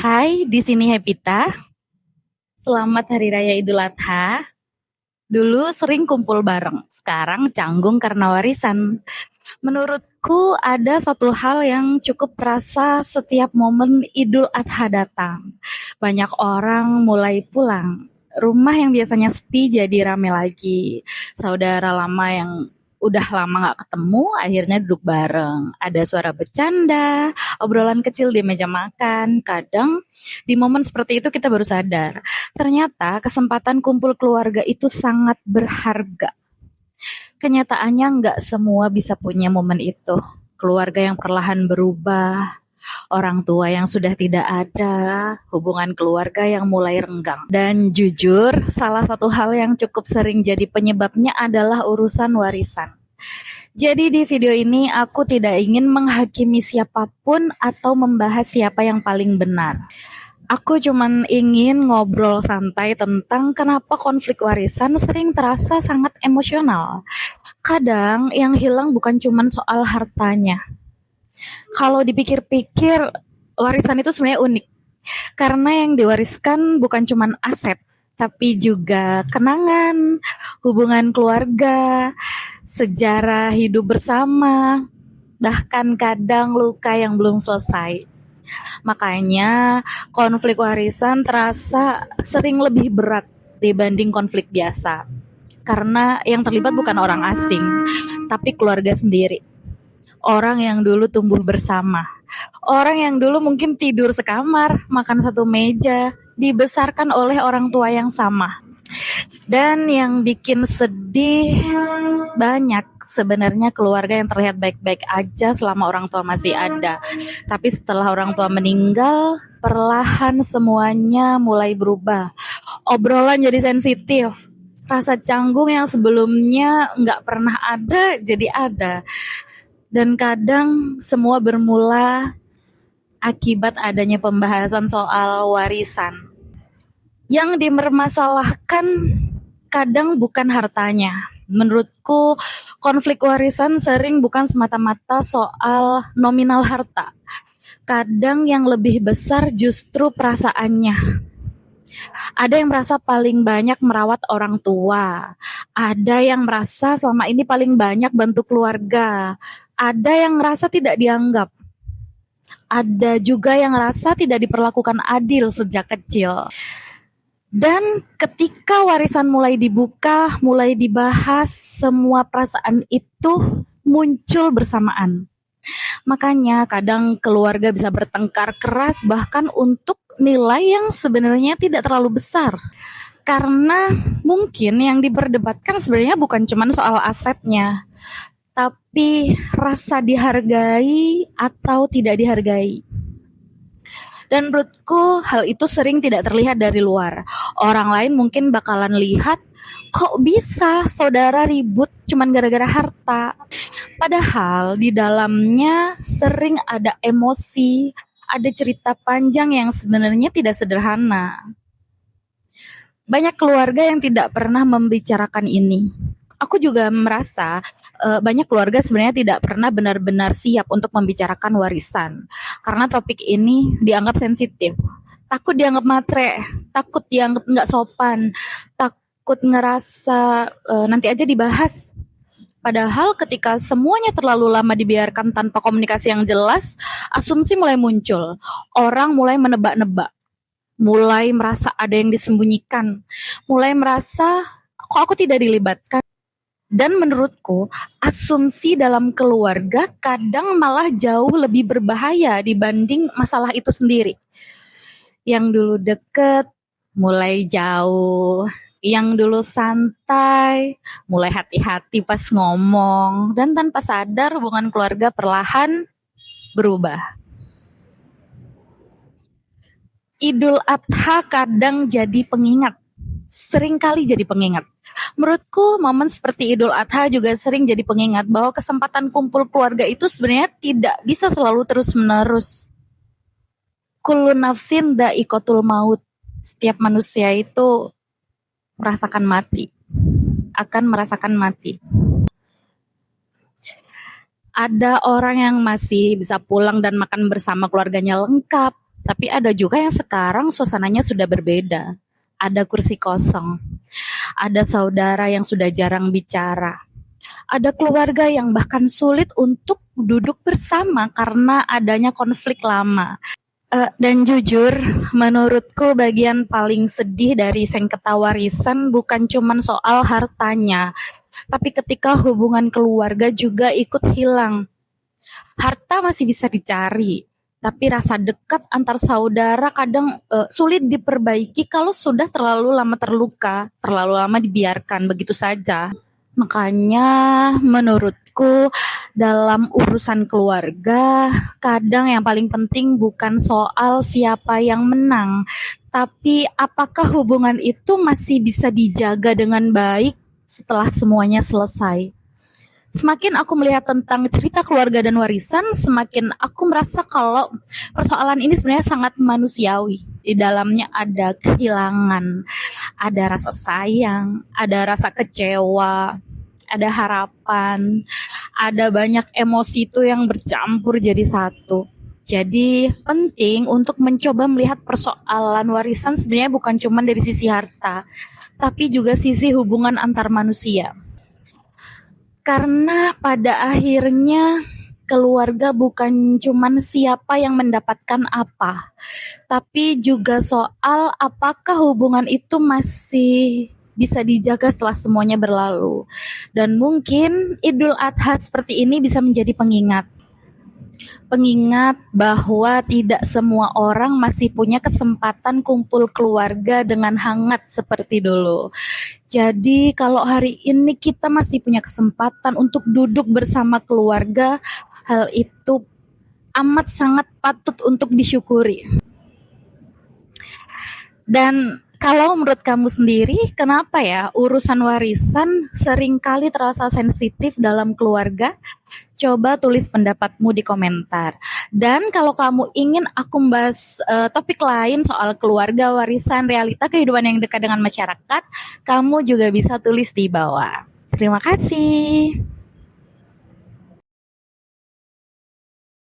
Hai, di sini Hepita. Selamat Hari Raya Idul Adha. Dulu sering kumpul bareng, sekarang canggung karena warisan. Menurutku ada satu hal yang cukup terasa setiap momen Idul Adha datang. Banyak orang mulai pulang. Rumah yang biasanya sepi jadi rame lagi. Saudara lama yang udah lama gak ketemu akhirnya duduk bareng. Ada suara bercanda, obrolan kecil di meja makan. Kadang di momen seperti itu kita baru sadar, ternyata kesempatan kumpul keluarga itu sangat berharga. Kenyataannya nggak semua bisa punya momen itu. Keluarga yang perlahan berubah, orang tua yang sudah tidak ada, hubungan keluarga yang mulai renggang. Dan jujur, salah satu hal yang cukup sering jadi penyebabnya adalah urusan warisan. Jadi di video ini aku tidak ingin menghakimi siapapun atau membahas siapa yang paling benar. Aku cuman ingin ngobrol santai tentang kenapa konflik warisan sering terasa sangat emosional. Kadang yang hilang bukan cuman soal hartanya. Kalau dipikir-pikir, warisan itu sebenarnya unik. Karena yang diwariskan bukan cuman aset, tapi juga kenangan, hubungan keluarga, sejarah hidup bersama, bahkan kadang luka yang belum selesai. Makanya konflik warisan terasa sering lebih berat dibanding konflik biasa. Karena yang terlibat bukan orang asing, tapi keluarga sendiri. Orang yang dulu tumbuh bersama. Orang yang dulu mungkin tidur sekamar, makan satu meja, dibesarkan oleh orang tua yang sama. Dan yang bikin sedih banyak sebenarnya keluarga yang terlihat baik-baik aja selama orang tua masih ada. Tapi setelah orang tua meninggal, perlahan semuanya mulai berubah. Obrolan jadi sensitif. Rasa canggung yang sebelumnya nggak pernah ada, jadi ada. Dan kadang semua bermula akibat adanya pembahasan soal warisan. Yang dipermasalahkan kadang bukan hartanya. Menurutku konflik warisan sering bukan semata-mata soal nominal harta. Kadang yang lebih besar justru perasaannya. Ada yang merasa paling banyak merawat orang tua. Ada yang merasa selama ini paling banyak bantu keluarga. Ada yang merasa tidak dianggap. Ada juga yang merasa tidak diperlakukan adil sejak kecil. Dan ketika warisan mulai dibuka, mulai dibahas, semua perasaan itu muncul bersamaan. Makanya kadang keluarga bisa bertengkar keras bahkan untuk nilai yang sebenarnya tidak terlalu besar. Karena mungkin yang diperdebatkan sebenarnya bukan cuma soal asetnya, tapi rasa dihargai atau tidak dihargai. Dan menurutku hal itu sering tidak terlihat dari luar. Orang lain mungkin bakalan lihat, kok bisa saudara ribut cuman gara-gara harta. Padahal di dalamnya sering ada emosi, ada cerita panjang yang sebenarnya tidak sederhana. Banyak keluarga yang tidak pernah membicarakan ini. Aku juga merasa banyak keluarga sebenarnya tidak pernah benar-benar siap untuk membicarakan warisan. Karena topik ini dianggap sensitif. Takut dianggap matre, takut dianggap nggak sopan, takut ngerasa nanti aja dibahas. Padahal ketika semuanya terlalu lama dibiarkan tanpa komunikasi yang jelas, asumsi mulai muncul. Orang mulai menebak-nebak, mulai merasa ada yang disembunyikan, mulai merasa kok aku tidak dilibatkan. Dan menurutku, asumsi dalam keluarga kadang malah jauh lebih berbahaya dibanding masalah itu sendiri. Yang dulu deket, mulai jauh. Yang dulu santai, mulai hati-hati pas ngomong. Dan tanpa sadar hubungan keluarga perlahan berubah. Idul Adha kadang jadi pengingat. Seringkali jadi pengingat. Menurutku momen seperti Idul Adha juga sering jadi pengingat bahwa kesempatan kumpul keluarga itu sebenarnya tidak bisa selalu terus-menerus. Kullu nafsin dha'iqatul maut. Setiap manusia itu merasakan mati. Akan merasakan mati. Ada orang yang masih bisa pulang dan makan bersama keluarganya lengkap. Tapi ada juga yang sekarang suasananya sudah berbeda. Ada kursi kosong, ada saudara yang sudah jarang bicara, ada keluarga yang bahkan sulit untuk duduk bersama karena adanya konflik lama. Dan jujur, menurutku bagian paling sedih dari sengketa warisan bukan cuma soal hartanya, tapi ketika hubungan keluarga juga ikut hilang. Harta masih bisa dicari, tapi rasa dekat antar saudara kadang sulit diperbaiki kalau sudah terlalu lama terluka, terlalu lama dibiarkan begitu saja. Makanya menurutku dalam urusan keluarga, kadang yang paling penting bukan soal siapa yang menang, tapi apakah hubungan itu masih bisa dijaga dengan baik setelah semuanya selesai. Semakin aku melihat tentang cerita keluarga dan warisan, semakin aku merasa kalau persoalan ini sebenarnya sangat manusiawi. Di dalamnya ada kehilangan, ada rasa sayang, ada rasa kecewa, ada harapan, ada banyak emosi itu yang bercampur jadi satu. Jadi penting untuk mencoba melihat persoalan warisan sebenarnya bukan cuma dari sisi harta, tapi juga sisi hubungan antar manusia. Karena pada akhirnya keluarga bukan cuman siapa yang mendapatkan apa, tapi juga soal apakah hubungan itu masih bisa dijaga setelah semuanya berlalu. Dan mungkin Idul Adha seperti ini bisa menjadi pengingat. Pengingat bahwa tidak semua orang masih punya kesempatan kumpul keluarga dengan hangat seperti dulu. Jadi kalau hari ini kita masih punya kesempatan untuk duduk bersama keluarga, hal itu amat sangat patut untuk disyukuri. Dan kalau menurut kamu sendiri, kenapa ya urusan warisan seringkali terasa sensitif dalam keluarga? Coba tulis pendapatmu di komentar. Dan kalau kamu ingin aku membahas topik lain soal keluarga, warisan, realita kehidupan yang dekat dengan masyarakat, kamu juga bisa tulis di bawah. Terima kasih.